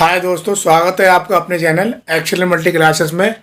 हाय दोस्तों, स्वागत है आपका अपने चैनल एक्सेल मल्टी क्लासेस में।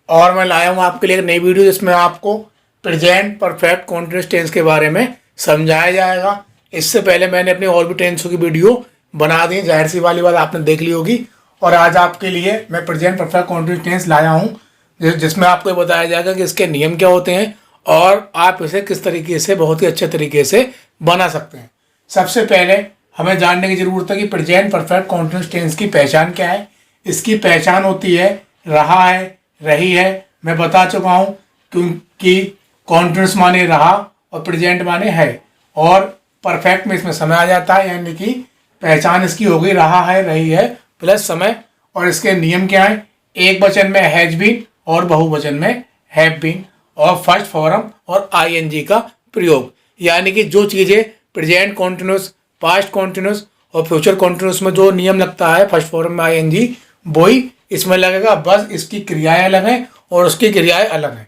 और मैं लाया हूँ आपके लिए एक नई वीडियो जिसमें आपको प्रेजेंट परफेक्ट कॉन्टिन्यूअस टेंस के बारे में समझाया जाएगा। इससे पहले मैंने अपनी और भी टेंसों की वीडियो बना दी, जाहिर सी वाली बात आपने देख ली होगी। और आज आपके लिए मैं प्रेजेंट परफेक्ट कॉन्टिन्यूअस टेंस लाया हूँ जिसमें आपको ये बताया जाएगा कि इसके नियम क्या होते हैं और आप इसे किस तरीके से बहुत ही अच्छे तरीके से बना सकते हैं। सबसे पहले हमें जानने की ज़रूरत है कि प्रेजेंट परफेक्ट कॉन्टिन्यूअस टेंस की पहचान क्या है। इसकी पहचान होती है रहा है, रही है। मैं बता चुका हूँ क्योंकि कॉन्टिन्यूअस माने रहा और प्रेजेंट माने है, और परफेक्ट में इसमें समय आ जाता है, यानी कि पहचान इसकी हो गई रहा है, रही है प्लस समय। और इसके नियम क्या है? एक वचन में हैज बीन और बहुवचन में हैव बीन, और फर्स्ट फॉर्म और आईएनजी का प्रयोग। यानी कि जो चीज़ें प्रेजेंट कॉन्टिन्यूअस, पास्ट कॉन्टिन्यूअस और फ्यूचर कॉन्टिन्यूअस में जो नियम लगता है फर्स्ट फॉर्म में आईएनजी, वही इसमें लगेगा। बस इसकी क्रियाएं अलग हैं और उसकी क्रियाएं अलग हैं।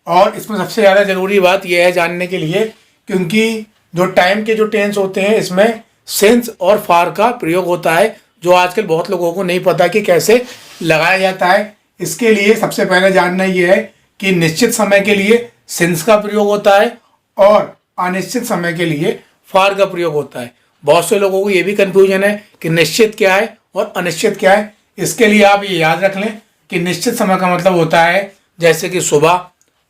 और इसमें सबसे ज़्यादा ज़रूरी बात यह है जानने के लिए, क्योंकि जो टाइम के जो टेंस होते हैं इसमें सिंस और फार का प्रयोग होता है, जो आजकल बहुत लोगों को नहीं पता कि कैसे लगाया जाता है। इसके लिए सबसे पहले जानना यह है कि निश्चित समय के लिए सिंस का प्रयोग होता है और अनिश्चित समय के लिए फार का प्रयोग होता है। बहुत से लोगों को ये भी कन्फ्यूजन है कि निश्चित क्या है और अनिश्चित क्या है। इसके लिए आप ये याद रख लें कि निश्चित समय का मतलब होता है जैसे कि सुबह,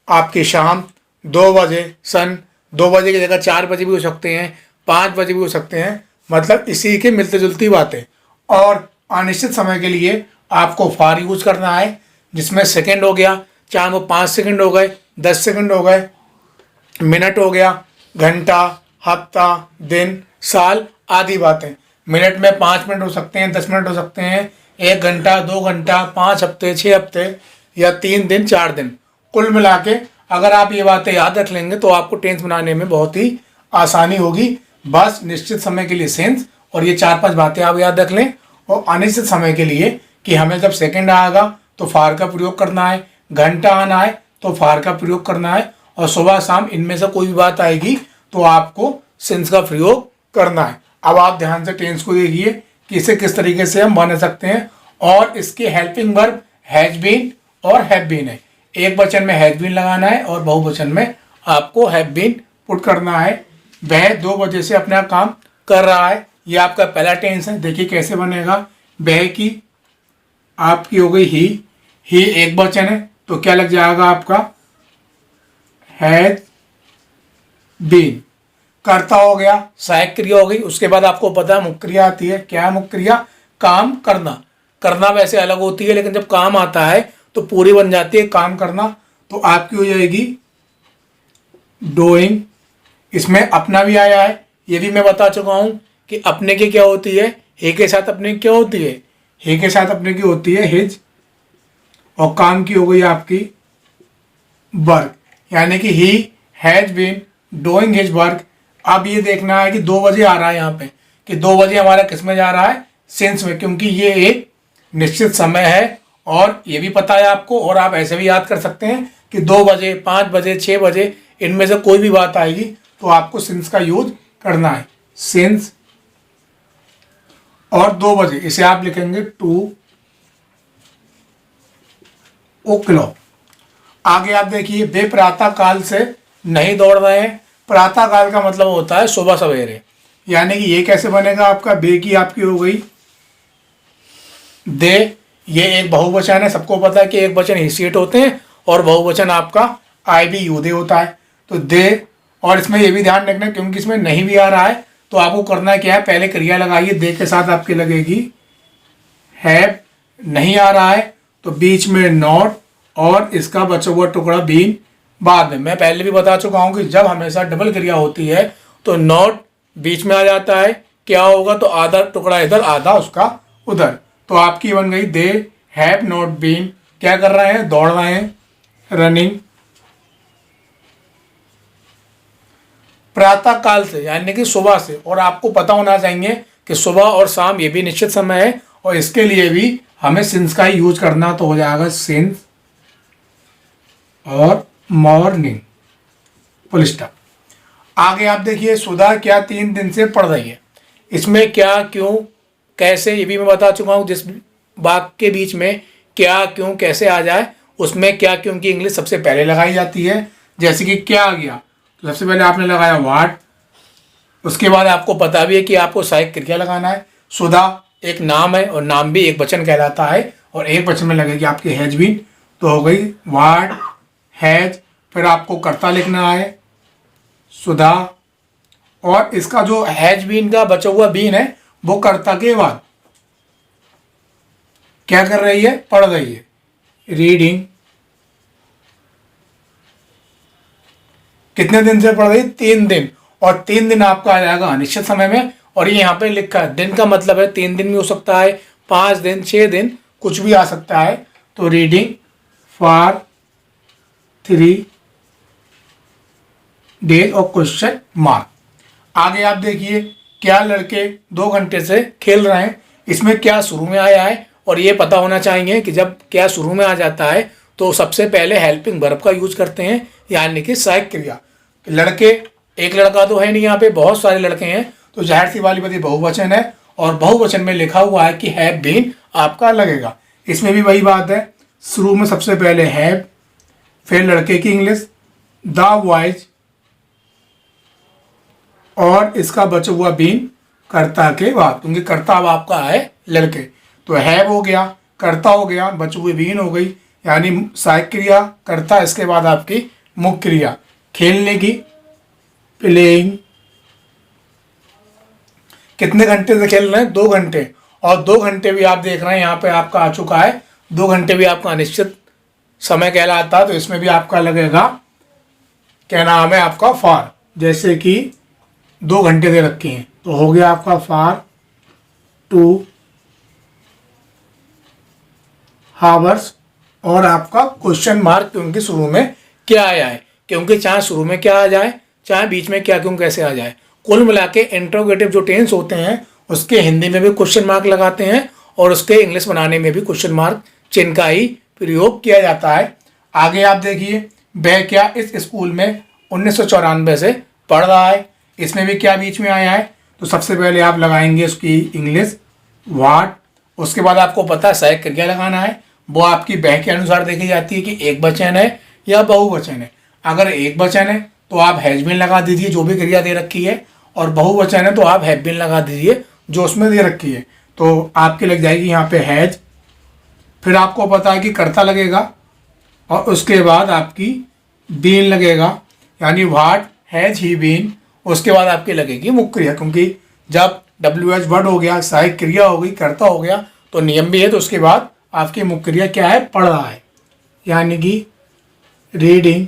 आपकी शाम, 2 बजे, सन 2 बजे की जगह 4 बजे भी हो सकते हैं, 5 बजे भी हो सकते हैं, मतलब इसी के मिलती जुलती बातें। और अनिश्चित समय के लिए आपको फार यूज करना है, जिसमें सेकंड हो गया, चाहे वो 5 सेकंड हो गए, 10 सेकंड हो गए, मिनट हो गया, घंटा, हफ्ता, दिन, साल आदि बातें। मिनट में 5 मिनट हो सकते हैं, 10 मिनट हो सकते हैं, 1 घंटा, 2 घंटा, 5 हफ्ते, 6 हफ्ते या 3 दिन, 4 दिन। कुल मिला के अगर आप ये बातें याद रख लेंगे तो आपको टेंस बनाने में बहुत ही आसानी होगी। बस निश्चित समय के लिए सेंस और ये 4-5 बातें आप याद रख लें। और अनिश्चित समय के लिए कि हमें जब सेकंड आएगा तो फार का प्रयोग करना है, घंटा आना है तो फार का प्रयोग करना है, और सुबह शाम इनमें से कोई भी बात आएगी तो आपको सिंस का प्रयोग करना है। अब आप ध्यान से टेंस को देखिए कि इसे किस तरीके से हम बना सकते हैं। और इसके हेल्पिंग वर्ब हैज बीन और हैव बीन है। एक वचन में हैज बीन लगाना है और बहुवचन में आपको हैव बीन पुट करना है। वह 2 बजे से अपना काम कर रहा है, ये आपका पहला टेंस है। देखिए कैसे बनेगा। वह की आपकी हो गई ही एक वचन है तो क्या लग जाएगा आपका हैज बीन। कर्ता हो गया, सहायक क्रिया हो गई। उसके बाद आपको पता है मुख्य क्रिया आती है। क्या है मुख्य क्रिया? काम करना। करना वैसे अलग होती है, लेकिन जब काम आता है तो पूरी बन जाती है काम करना। तो आपकी हो जाएगी डूइंग। इसमें अपना भी आया है, ये भी मैं बता चुका हूं कि अपने की क्या होती है, हे के साथ अपने की क्या होती है, हे के साथ अपने की होती है हिज। और काम की हो गई आपकी वर्क, यानी कि he has been doing his work. अब ये देखना है कि 2 बजे आ रहा है यहाँ पे, कि 2 बजे हमारा किस में जा रहा है, सेंस में, क्योंकि ये एक निश्चित समय है। और ये भी पता है आपको, और आप ऐसे भी याद कर सकते हैं कि 2 बजे, 5 बजे, 6 बजे, इनमें से कोई भी बात आएगी तो आपको सिंस का यूज करना है। सिंस और 2 बजे, इसे आप लिखेंगे 2 o'clock। आगे आप देखिए, वे प्रातः काल से नहीं दौड़ रहे हैं। प्रातः काल का मतलब होता है सुबह सवेरे, यानी कि ये कैसे बनेगा आपका, बे की आपकी हो गई दे। ये एक बहुवचन है, सबको पता है कि एक वचन ही सीट होते हैं और बहुवचन आपका आई बी यू दे होता है, तो दे। और इसमें ये भी ध्यान रखना क्योंकि इसमें नहीं भी आ रहा है तो आपको करना क्या है, पहले क्रिया लगाइए, दे के साथ आपके लगेगी हैव। नहीं आ रहा है तो बीच में नॉट और इसका बचा हुआ टुकड़ा बीन बाद में। मैं पहले भी बता चुका हूं कि जब हमेशा डबल क्रिया होती है तो नॉट बीच में आ जाता है। क्या होगा तो आधा टुकड़ा इधर, आधा उसका उधर। तो आपकी बन गई दे हैव नॉट बीन। क्या कर रहे हैं? दौड़ रहे हैं, रनिंग। प्रातः काल से यानी कि सुबह से, और आपको पता होना चाहिए कि सुबह और शाम ये भी निश्चित समय है, और इसके लिए भी हमें सिंस का ही यूज करना, तो हो जाएगा सिंस और मॉर्निंग, फुल स्टॉप। आगे आप देखिए, सुधा क्या 3 दिन से पढ़ रही है। इसमें क्या, क्यों, कैसे ये भी मैं बता चुका हूँ। जिस वाक्य के बीच में क्या क्यों कैसे आ जाए उसमें क्या क्यों की इंग्लिश सबसे पहले लगाई जाती है। जैसे कि क्या आ गया तो सबसे पहले आपने लगाया व्हाट, उसके बाद आपको पता भी है कि आपको सहायक क्रिया लगाना है। सुधा एक नाम है और नाम भी एक वचन कहलाता है और एक वचन में लगेगी आपकी हैज बीन, तो हो गई व्हाट हैज। फिर आपको कर्ता लिखना है सुधा, और इसका जो हैज बीन का बचा हुआ बीन है वो कर्ता के बाद क्या कर रही है, पढ़ रही है, रीडिंग। कितने दिन से पढ़ रही, 3 दिन, और 3 दिन आपका आ जाएगा अनिश्चित समय में। और ये यहाँ पे लिखा है दिन का मतलब है 3 दिन भी हो सकता है, 5 दिन, 6 दिन, कुछ भी आ सकता है। तो रीडिंग फॉर 3 डेज और क्वेश्चन मार्क। आगे आप देखिए क्या लड़के 2 घंटे से खेल रहे हैं, इसमें क्या शुरू में आया है। और ये पता होना चाहिए कि जब क्या शुरू में आ जाता है तो सबसे पहले हेल्पिंग वर्ब का यूज करते हैं, यानी कि सहायक क्रिया। लड़के, एक लड़का तो है नहीं, यहाँ पे बहुत सारे लड़के हैं, तो जाहिर सी वाली बात ये बहुवचन है और बहुवचन में लिखा हुआ है कि हैव बीन आपका लगेगा। इसमें भी वही बात है, शुरू में सबसे पहले हैव, फिर लड़के की इंग्लिश द बॉयज, और इसका बचा हुआ बीन कर्ता के बाद, क्योंकि कर्ता अब आपका है लड़के। तो हैव हो गया, कर्ता हो गया, बची हुई बीन हो गई, यानी सहायक क्रिया कर्ता, इसके बाद आपकी मुख्य क्रिया खेलने की, प्लेइंग। कितने घंटे से खेल रहे हैं, 2 घंटे, और 2 घंटे भी आप देख रहे हैं यहाँ पे आपका आ चुका है। 2 घंटे भी आपका अनिश्चित समय कहलाता है, तो इसमें भी आपका लगेगा क्या नाम है आपका फॉर। जैसे कि 2 घंटे दे रखे हैं तो हो गया आपका फॉर 2 हावर्स, और आपका क्वेश्चन मार्क क्योंकि शुरू में क्या आया है, क्योंकि चाहे शुरू में क्या आ जाए चाहे बीच में क्या क्यों कैसे आ जाए, कुल मिला के इंट्रोगेटिव जो टेंस होते हैं उसके हिंदी में भी क्वेश्चन मार्क लगाते हैं और उसके इंग्लिश बनाने में भी क्वेश्चन मार्क चिन्ह का ही प्रयोग किया जाता है। आगे आप देखिए वह क्या इस स्कूल में 1994 से पढ़ रहा है, इसमें भी क्या बीच में आया है, तो सबसे पहले आप लगाएंगे उसकी इंग्लिश व्हाट, उसके बाद आपको पता है सहायक क्रिया लगाना है, वो आपकी वह के अनुसार देखी जाती है कि एक वचन है या बहुवचन है। अगर एक वचन है तो आप हैज बीन लगा दीजिए जो भी क्रिया दे रखी है, और बहुवचन है तो आप हैव बीन लगा दीजिए जो उसमें दे रखी है। तो आपकी लग जाएगी यहाँ पे हैज, फिर आपको पता है कि कर्ता लगेगा और उसके बाद आपकी बीन लगेगा, यानी व्हाट हैज ही बीन। उसके बाद आपकी लगेगी मुख्य क्रिया, क्योंकि जब WH वर्ड हो गया, सहायक क्रिया हो गई, कर्ता हो गया, तो नियम भी है। तो उसके बाद आपकी मुख्य क्रिया क्या है, पढ़ रहा है, यानी कि रीडिंग।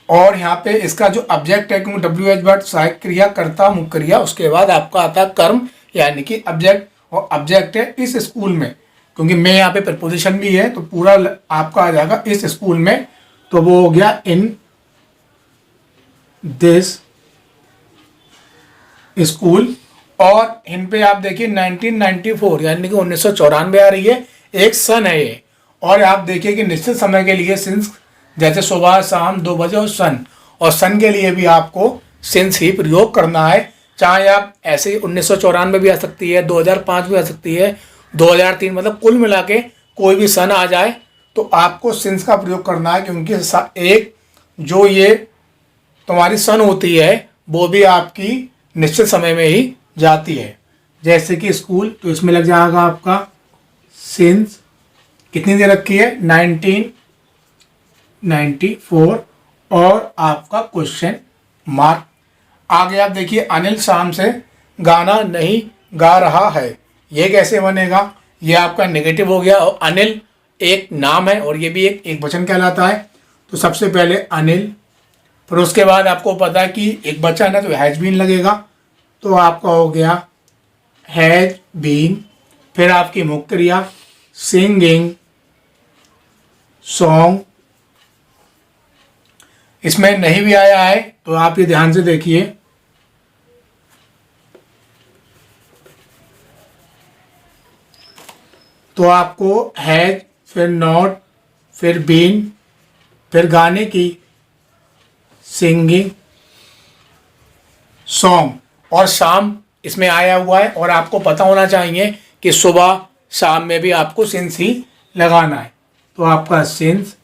और यहाँ पे इसका जो ऑब्जेक्ट है, क्योंकि WH वर्ड सहायक क्रिया कर्ता मुख्य क्रिया, उसके बाद आपका आता है कर्म यानी कि ऑब्जेक्ट, और ऑब्जेक्ट है इस स्कूल में, क्योंकि मैं यहाँ पे प्रपोजिशन भी है तो पूरा आपका आ जाएगा इस स्कूल में, तो वो हो गया इन दिस स्कूल। और इन पे आप देखिए 1994 यानी कि 1994 आ रही है, एक सन है ये। और आप देखिए कि निश्चित समय के लिए सिंस, जैसे सुबह शाम 2 बजे, और सन के लिए भी आपको सिंस ही प्रयोग करना है। चाहे आप ऐसे ही 1994 भी आ सकती है, 2005 भी आ सकती है, 2003, मतलब कुल मिला के कोई भी सन आ जाए तो आपको सिंस का प्रयोग करना है, क्योंकि एक जो ये तुम्हारी सन होती है वो भी आपकी निश्चित समय में ही जाती है। जैसे कि स्कूल, तो इसमें लग जाएगा आपका सिंस, कितनी देर रखी है 1994, और आपका क्वेश्चन मार्क। आगे आप देखिए अनिल शाम से गाना नहीं गा रहा है, ये कैसे बनेगा, ये आपका नेगेटिव हो गया। और अनिल एक नाम है और ये भी एक वचन कहलाता है, तो सबसे पहले अनिल, फिर उसके बाद आपको पता है कि एक वचन है तो हैज बीन लगेगा, तो आपका हो गया हैज बीन। फिर आपकी मुख्य क्रिया सिंगिंग सॉन्ग, इसमें नहीं भी आया है तो आप ये ध्यान से देखिए, तो आपको हैज, फिर नॉट, फिर बीन, फिर गाने की सिंगिंग सॉन्ग, और शाम इसमें आया हुआ है और आपको पता होना चाहिए कि सुबह शाम में भी आपको सिंस ही लगाना है। तो आपका सिंस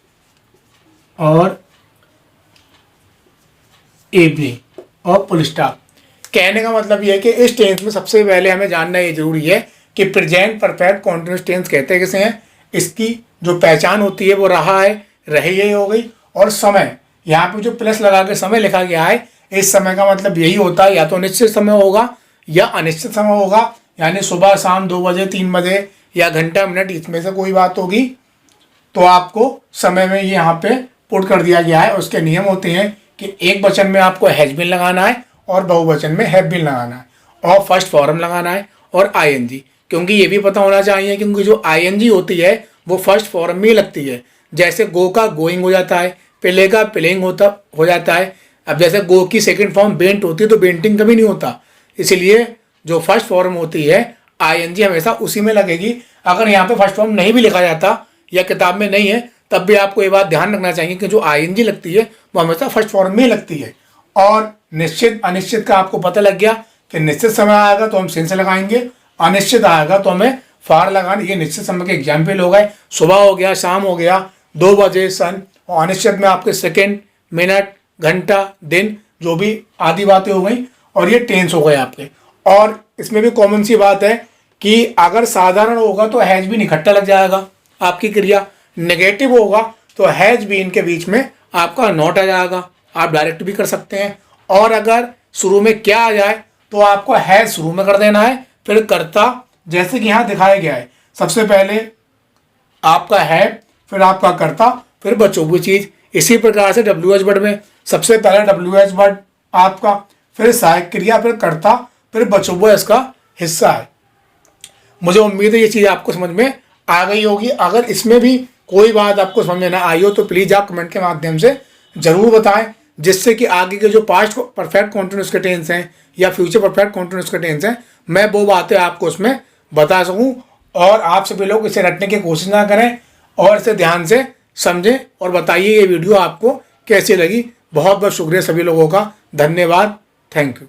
और इवनिंग और फुल स्टॉप। कहने का मतलब ये है कि इस टेंस में सबसे पहले हमें जानना ये जरूरी है कि प्रेजेंट परफेक्ट कॉन्टिन्यूस टेंस कहते हैं किसे हैं। इसकी जो पहचान होती है वो रहा है, रही है हो गई। और समय, यहाँ पे जो प्लस लगा के समय लिखा गया है, इस समय का मतलब यही होता है या तो निश्चित समय होगा या अनिश्चित समय होगा, यानी सुबह शाम 2 बजे 3 बजे या घंटा मिनट, इसमें से कोई बात होगी तो आपको समय में ये यहाँ पे पुट कर दिया गया है। उसके नियम होते हैं कि एक वचन में आपको हैज बीन लगाना है और बहुवचन में हैव बीन लगाना है और फर्स्ट फॉर्म लगाना है और आईएनजी। क्योंकि ये भी पता होना चाहिए क्योंकि जो आईएनजी होती है वो फर्स्ट फॉर्म में ही लगती है। जैसे गो का गोइंग हो जाता है, प्ले का प्लेइंग हो जाता है। अब जैसे गो की सेकंड फॉर्म बेंट होती है तो बेंटिंग कभी नहीं होता, इसलिए जो फर्स्ट फॉर्म होती है आईएनजी हमेशा उसी में लगेगी। अगर यहाँ पे फर्स्ट फॉर्म नहीं भी लिखा जाता या किताब में नहीं है तब भी आपको ये बात ध्यान रखना चाहिए कि जो आईएनजी लगती है वो हमेशा फर्स्ट फॉर्म में ही लगती है। और निश्चित अनिश्चित का आपको पता लग गया कि निश्चित समय आएगा तो हम सिंस लगाएंगे, अनिश्चित आएगा तो हमें फार लगाना। ये निश्चित समय के एग्जाम्पल हो गए, सुबह हो गया, शाम हो गया, 2 बजे, सन। और अनिश्चित में आपके सेकेंड, मिनट, घंटा, दिन, जो भी आदि बातें हो गई। और ये टेंस हो गए आपके। और इसमें भी कॉमन सी बात है कि अगर साधारण होगा तो हैज बीन इकट्ठा लग जाएगा आपकी क्रिया, नेगेटिव होगा तो हैज बीन के बीच में आपका नॉट आ जाएगा, आप डायरेक्ट भी कर सकते हैं। और अगर शुरू में क्या आ जाए तो आपको हैज शुरू में कर देना है, फिर कर्ता, जैसे कि यहाँ दिखाया गया है। सबसे पहले आपका है, फिर आपका कर्ता, फिर बचो हुई चीज। इसी प्रकार से WH वर्ड में सबसे पहले WH वर्ड आपका, फिर सहायक क्रिया, फिर कर्ता, फिर बचो हुआ इसका हिस्सा है। मुझे उम्मीद है ये चीज़ आपको समझ में आ गई होगी। अगर इसमें भी कोई बात आपको समझ में ना आई हो तो प्लीज़ आप कमेंट के माध्यम से ज़रूर बताएं, जिससे कि आगे के जो पास्ट परफेक्ट कॉन्टिन्यूस के टेंस हैं या फ्यूचर परफेक्ट कॉन्टिन्यूस के टेंस हैं, मैं वो बातें आपको उसमें बता सकूं। और आप सभी लोग इसे रटने की कोशिश ना करें और इसे ध्यान से समझें और बताइए ये वीडियो आपको कैसी लगी। बहुत बहुत शुक्रिया सभी लोगों का, धन्यवाद, थैंक यू।